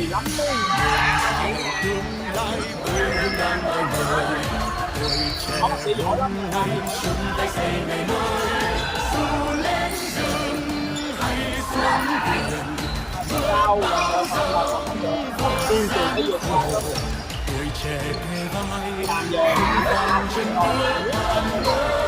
lắm đấy. Có một tỷ lỗi lắm. Sao là tuyên truyền cái việc này làm về